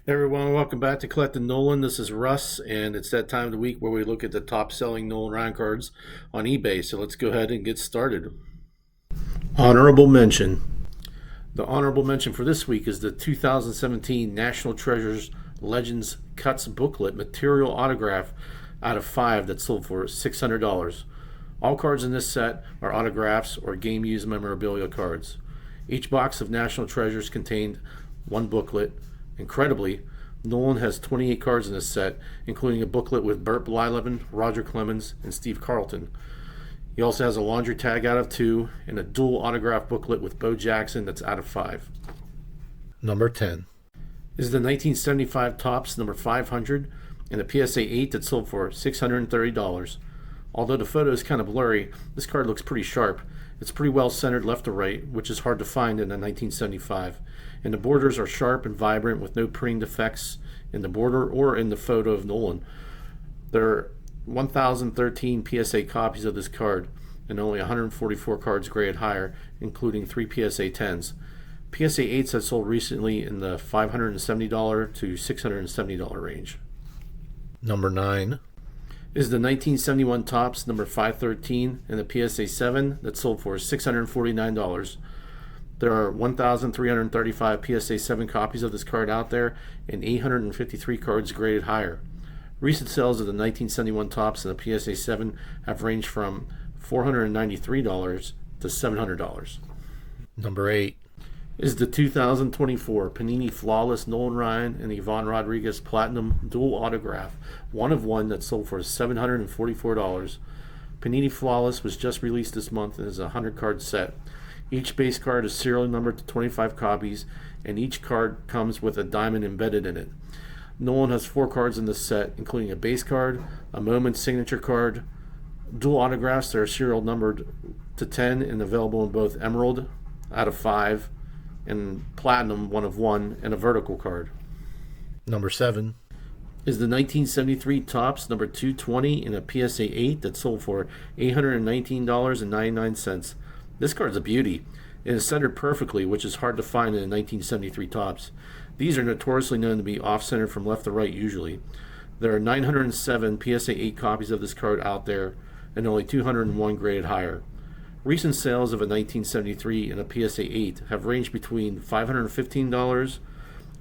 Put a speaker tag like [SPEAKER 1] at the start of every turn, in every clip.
[SPEAKER 1] Hey everyone, welcome back to Collecting Nolan. This is Russ, and it's that time of the week where we look at the top selling Nolan Ryan cards on eBay. So let's go ahead and get started. Honorable mention. The honorable mention for this week is the 2017 National Treasures Legends Cuts booklet material autograph out of 5 that sold for $600. All cards in this set are autographs or game used memorabilia cards. Each box of National Treasures contained one booklet. Incredibly, Nolan has 28 cards in this set, including a booklet with Burt Blyleven, Roger Clemens, and Steve Carlton. He also has a laundry tag out of 2 and a dual autograph booklet with Bo Jackson that's out of 5. Number 10 is the 1975 Topps number 500 and a PSA 8 that sold for $630. Although the photo is kind of blurry, this card looks pretty sharp. It's pretty well centered left to right, which is hard to find in a 1975. And the borders are sharp and vibrant with no printing defects in the border or in the photo of Nolan. There are 1,013 PSA copies of this card and only 144 cards graded higher, including 3 PSA 10s. PSA 8s have sold recently in the $570 to $670 range. Number 9 is the 1971 Topps number 513 and the PSA 7 that sold for $649. There are 1,335 PSA 7 copies of this card out there and 853 cards graded higher. Recent sales of the 1971 Topps and the PSA 7 have ranged from $493 to $700. Number 8 is the 2024 Panini Flawless Nolan Ryan and Yvonne Rodriguez Platinum Dual Autograph, 1 of 1 that sold for $744. Panini Flawless was just released this month and is a 100-card set. Each base card is serial numbered to 25 copies, and each card comes with a diamond embedded in it. Nolan has 4 cards in this set, including a base card, a Moment signature card, dual autographs that are serial numbered to 10 and available in both Emerald out of 5 and Platinum 1 of 1, and a vertical card. Number 7 is the 1973 Topps number 220 in a PSA 8 that sold for $819.99. This card's a beauty. It is centered perfectly, which is hard to find in a 1973 Topps. These are notoriously known to be off-centered from left to right usually. There are 907 PSA 8 copies of this card out there and only 201 graded higher. Recent sales of a 1973 and a PSA 8 have ranged between $515,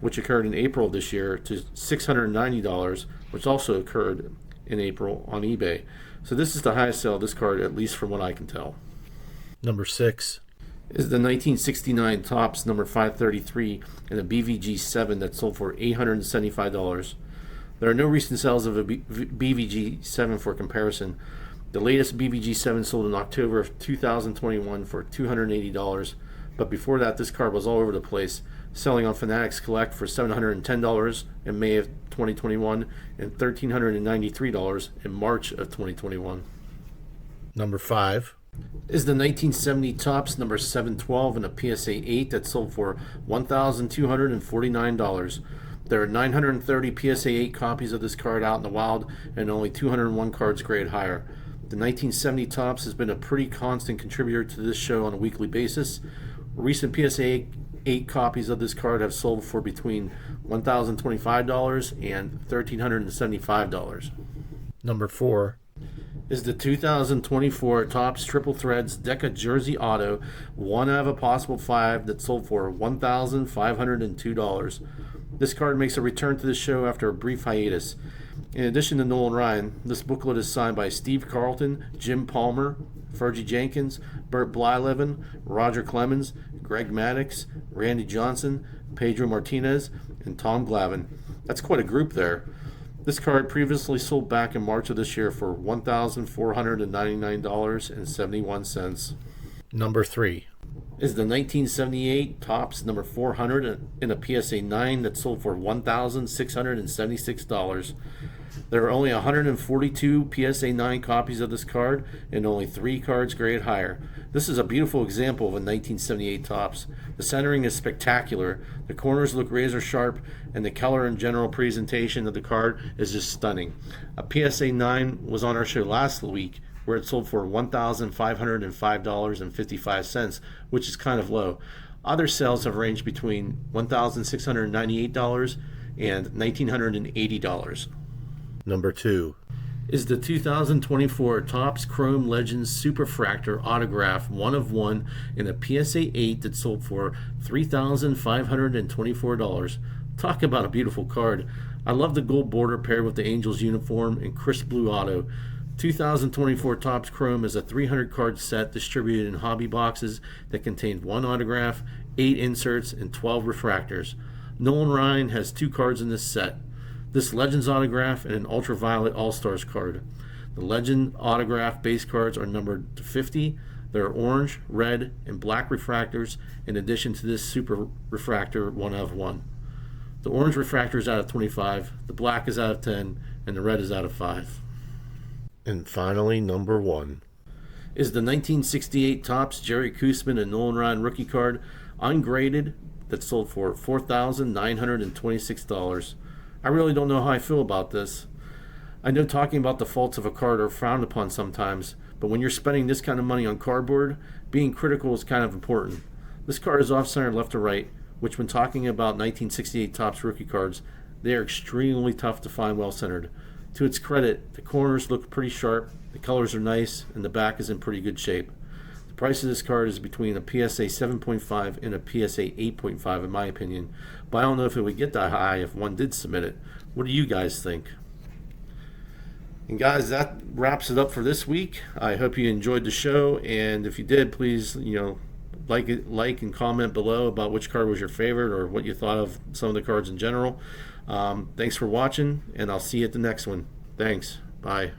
[SPEAKER 1] which occurred in April of this year, to $690, which also occurred in April on eBay. So this is the highest sale of this card, at least from what I can tell. Number 6 is the 1969 Topps number 533 and a BVG 7 that sold for $875. There are no recent sales of a BVG 7 for comparison. The latest BVG 7 sold in October of 2021 for $280, but before that this card was all over the place, selling on Fanatics Collect for $710 in May of 2021 and $1,393 in March of 2021. Number 5 is the 1970 Topps number 712 and a PSA 8 that sold for $1,249. There are 930 PSA 8 copies of this card out in the wild and only 201 cards graded higher. The 1970 Topps has been a pretty constant contributor to this show on a weekly basis. Recent PSA 8 copies of this card have sold for between $1,025 and $1,375. Number 4 is the 2024 Topps Triple Threads Deca Jersey Auto, 1 out of a possible 5 that sold for $1,502. This card makes a return to the show after a brief hiatus. In addition to Nolan Ryan, this booklet is signed by Steve Carlton, Jim Palmer, Fergie Jenkins, Burt Blyleven, Roger Clemens, Greg Maddux, Randy Johnson, Pedro Martinez, and Tom Glavine. That's quite a group there. This card previously sold back in March of this year for $1,499.71. Number 3 is the 1978 Topps number 400 in a PSA 9 that sold for $1,676. There are only 142 PSA 9 copies of this card and only 3 cards graded higher. This is a beautiful example of a 1978 Topps. The centering is spectacular, the corners look razor sharp, and the color and general presentation of the card is just stunning. A PSA 9 was on our show last week where it sold for $1,505.55, which is kind of low. Other sales have ranged between $1,698 and $1,980.
[SPEAKER 2] Number 2
[SPEAKER 1] is the 2024 Topps Chrome Legends Superfractor Autograph 1 of 1 in a PSA 8 that sold for $3,524. Talk about a beautiful card. I love the gold border paired with the Angels uniform and crisp blue auto. 2024 Topps Chrome is a 300 card set distributed in hobby boxes that contains 1 autograph, 8 inserts, and 12 refractors. Nolan Ryan has 2 cards in this set. This Legends autograph and an Ultraviolet All-Stars card. The Legend autograph base cards are numbered to 50. There are orange, red, and black refractors in addition to this Super Refractor 1 of 1. The orange refractor is out of 25, the black is out of 10, and the red is out of 5.
[SPEAKER 2] And finally, number 1
[SPEAKER 1] is the 1968 Topps Jerry Koosman and Nolan Ryan rookie card, ungraded, that sold for $4,926. I really don't know how I feel about this. I know talking about the faults of a card are frowned upon sometimes, but when you're spending this kind of money on cardboard, being critical is kind of important. This card is off-center left to right, which when talking about 1968 Topps rookie cards, they are extremely tough to find well-centered. To its credit, the corners look pretty sharp, the colors are nice, and the back is in pretty good shape. The price of this card is between a PSA 7.5 and a PSA 8.5 in my opinion, but I don't know if it would get that high if one did submit it. What do you guys think? And guys, that wraps it up for this week. I hope you enjoyed the show, and if you did, please, like and comment below about which card was your favorite or what you thought of some of the cards in general. Thanks for watching, and I'll see you at the next one. Thanks. Bye.